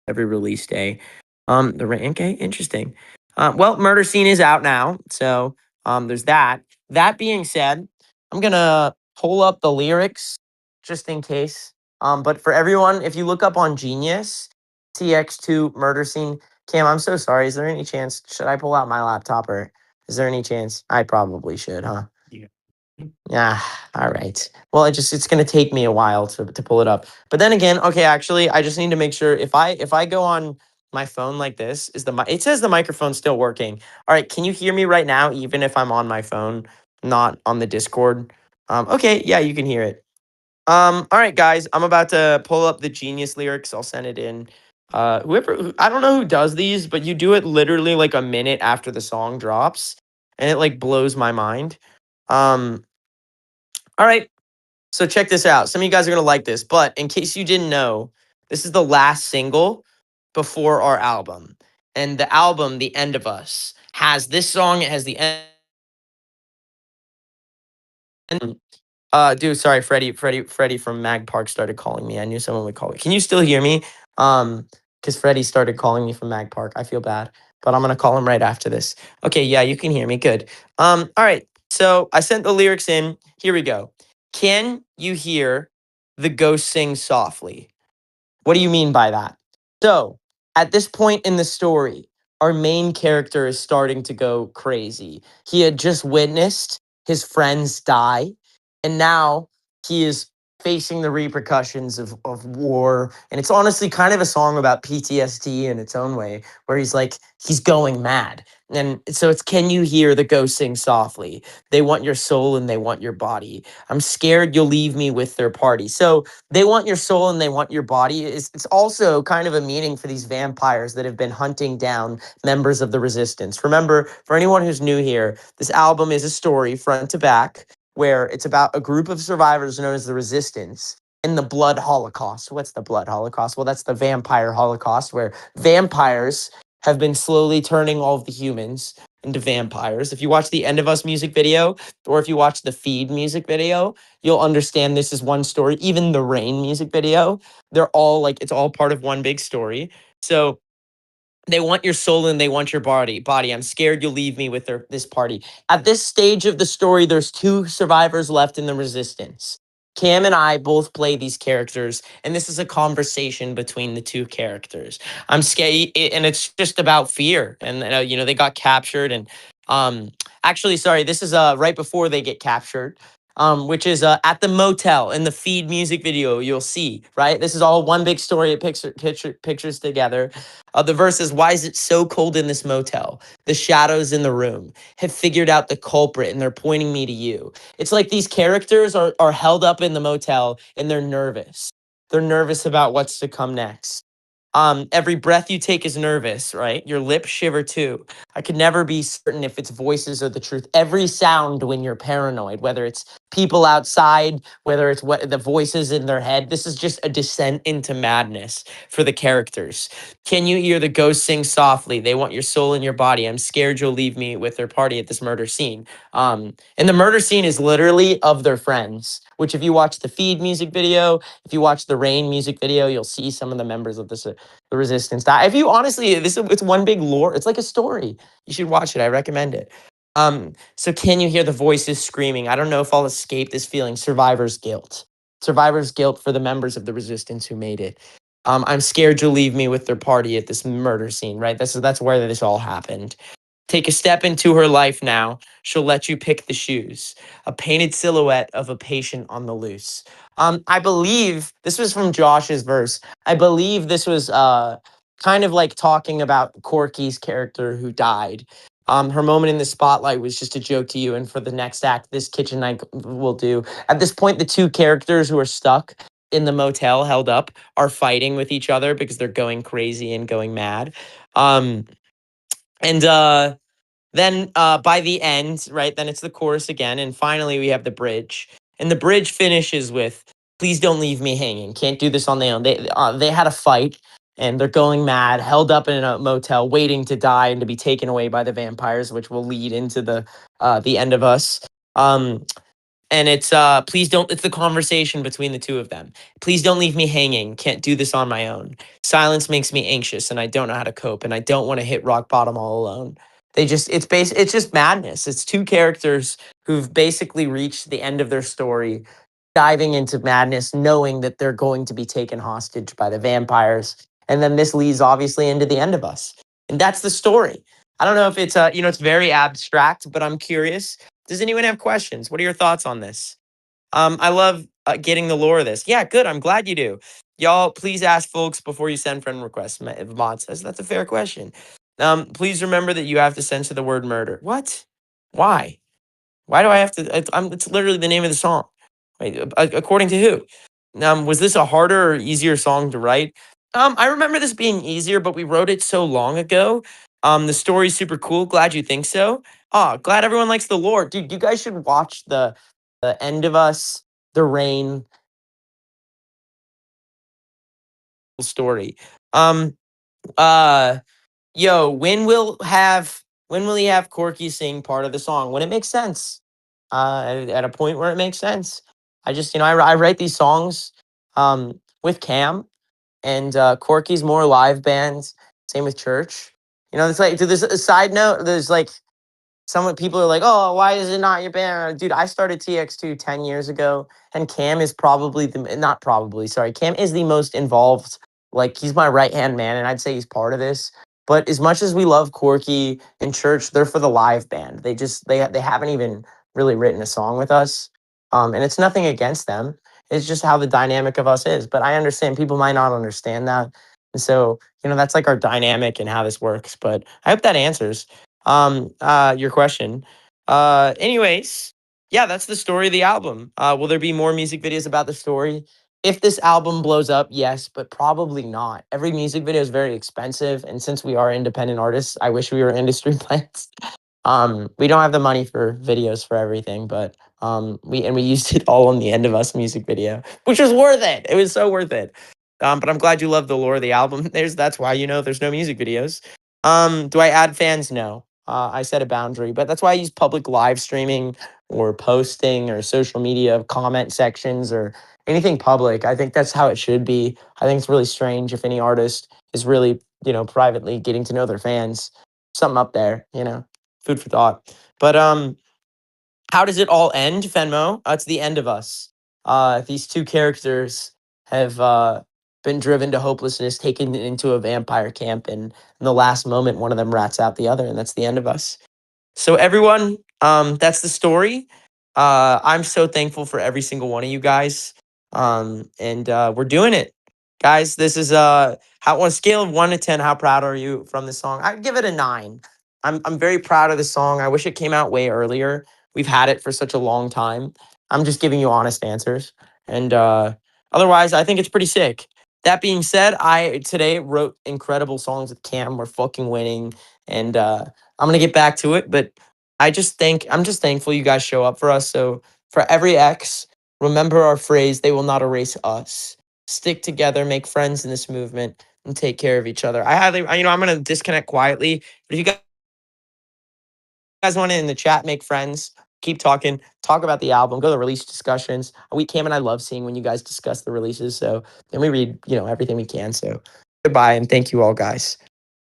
every release day. Okay, interesting. Well, Murder Scene is out now, so there's that. That being said, I'm gonna pull up the lyrics just in case. But for everyone, if you look up on Genius, TX2 Murder Scene. Cam, I'm so sorry. Is there any chance? Should I pull out my laptop, or is there any chance? I probably should, huh? Yeah, all right. Well, it's gonna take me a while to pull it up. But then again, okay, actually, I just need to make sure if I go on my phone like this, it says the microphone's still working. All right, can you hear me right now, even if I'm on my phone, not on the Discord? Okay, yeah, you can hear it. All right, guys, I'm about to pull up the Genius lyrics. I'll send it in. I don't know who does these, but you do it literally like a minute after the song drops, and it like blows my mind. Um, all right. So check this out. Some of you guys are going to like this, but in case you didn't know, this is the last single before our album. And the album, The End of Us, has this song. It has the end. Dude, sorry, Freddie from Mag Park started calling me. I knew someone would call me. Can you still hear me? Because Freddie started calling me from Mag Park. I feel bad, but I'm gonna call him right after this. Okay, yeah, you can hear me. Good. All right. So I sent the lyrics in. Here we go. Can you hear the ghost sing softly? What do you mean by that? So, at this point in the story, our main character is starting to go crazy. He had just witnessed his friends die, and now he is facing the repercussions of war. And it's honestly kind of a song about PTSD in its own way, where he's going mad. And so it's, can you hear the ghost sing softly? They want your soul and they want your body. I'm scared you'll leave me with their party. So they want your soul and they want your body. It's also kind of a meaning for these vampires that have been hunting down members of the resistance. Remember, for anyone who's new here, this album is a story front to back where it's about a group of survivors known as the resistance in the blood holocaust. What's the blood holocaust? Well, that's the vampire holocaust, where vampires have been slowly turning all of the humans into vampires. If you watch the End of Us music video, or if you watch the Feed music video, you'll understand this is one story. Even the Rain music video, they're all like, it's all part of one big story. So they want your soul and they want your body. I'm scared you'll leave me with this party. At this stage of the story, there's two survivors left in the resistance. Cam and I both play these characters, and this is a conversation between the two characters. I'm scared, and it's just about fear. And they got captured, and actually, sorry, this is right before they get captured. Which is at the motel in the Feed music video. You'll see, right? This is all one big story. It pictures together. The verse is, why is it so cold in this motel? The shadows in the room have figured out the culprit and they're pointing me to you. It's like these characters are held up in the motel and they're nervous. They're nervous about what's to come next. Every breath you take is nervous, right? Your lips shiver too. I could never be certain if it's voices or the truth. Every sound when you're paranoid, whether it's people outside, whether it's what the voices in their head, this is just a descent into madness for the characters. Can you hear the ghost sing softly? They want your soul in your body. I'm scared you'll leave me with their party at this murder scene. And the murder scene is literally of their friends, which if you watch the Feed music video, if you watch the Rain music video, you'll see some of the members of the resistance die. If you honestly, it's one big lore. It's like a story. You should watch it. I recommend it. So can you hear the voices screaming? I don't know if I'll escape this feeling. Survivor's guilt. Survivor's guilt for the members of the resistance who made it. I'm scared you'll leave me with their party at this murder scene, right? That's where this all happened. Take a step into her life now. She'll let you pick the shoes. A painted silhouette of a patient on the loose. I believe this was from Josh's verse. I believe this was kind of like talking about Corky's character who died. Her moment in the spotlight was just a joke to you, and for the next act, this kitchen night will do. At this point, the two characters who are stuck in the motel, held up, are fighting with each other because they're going crazy and going mad. And then by the end, right, then it's the chorus again. And finally, we have the bridge. And the bridge finishes with, please don't leave me hanging. Can't do this on their own. They had a fight and they're going mad, held up in a motel, waiting to die and to be taken away by the vampires, which will lead into the End of Us. and it's please don't, it's the conversation between the two of them. Please don't leave me hanging, can't do this on my own. Silence makes me anxious and I don't know how to cope and I don't want to hit rock bottom all alone. They just, it's just madness. It's two characters who've basically reached the end of their story, diving into madness, knowing that they're going to be taken hostage by the vampires. And then this leads obviously into the end of us. And that's the story. I don't know if it's it's very abstract, but I'm curious. Does anyone have questions? What are your thoughts on this? I love getting the lore of this. Yeah, good. I'm glad you do. Y'all, please ask folks before you send friend requests. If Mod says that's a fair question. Please remember that you have to censor the word murder. What? Why? Why do I have to? It's literally the name of the song. Wait, according to who? Was this a harder or easier song to write? I remember this being easier, but we wrote it so long ago. The story's super cool. Glad you think so. Glad everyone likes the lore, dude. You guys should watch the End of Us, the Rain story. Um, uh, Yo, when will he have Corky sing part of the song? When it makes sense. At a point where it makes sense. I just, I write these songs with Cam and Corky's more live bands. Same with Church. It's like, to this a side note, there's like some people are like, "Oh, why is it not your band?" Dude, I started TX2 10 years ago, and Cam is probably not probably, sorry, Cam is the most involved. Like, he's my right-hand man, and I'd say he's part of this. But as much as we love Corky and Church, they're for the live band. They haven't even really written a song with us. And it's nothing against them. It's just how the dynamic of us is. But I understand people might not understand that. And so, that's like our dynamic and how this works. But I hope that answers your question. Anyways, yeah, that's the story of the album. Will there be more music videos about the story? If this album blows up, yes, but probably not. Every music video is very expensive, and since we are independent artists, I wish we were industry plants. We don't have the money for videos for everything, but we used it all on the End of Us music video, which was worth it. It was so worth it. But I'm glad you love the lore of the album. That's why there's no music videos. Do I add fans? No. I set a boundary, but that's why I use public live streaming or posting or social media comment sections or anything public. I think that's how it should be. I think it's really strange if any artist is really, privately getting to know their fans. Something up there, food for thought. But how does it all end, Fenmo? It's the end of us. These two characters have been driven to hopelessness, taken into a vampire camp, and in the last moment, one of them rats out the other, and that's the end of us. So everyone, that's the story. I'm so thankful for every single one of you guys. And we're doing it. Guys, this is how on a scale of 1 to 10, how proud are you from this song? I'd give it a 9. I'm very proud of this song. I wish it came out way earlier. We've had it for such a long time. I'm just giving you honest answers. And otherwise, I think it's pretty sick. That being said, I today wrote incredible songs with Cam. We're fucking winning. And I'm gonna get back to it, but I'm just thankful you guys show up for us. So for every X, remember our phrase, they will not erase us. Stick together, make friends in this movement, and take care of each other. I'm gonna disconnect quietly. But if you guys want to in the chat, make friends, keep talking, talk about the album, go to the release discussions. Cam and I love seeing when you guys discuss the releases. So then we read, everything we can. So goodbye and thank you all guys.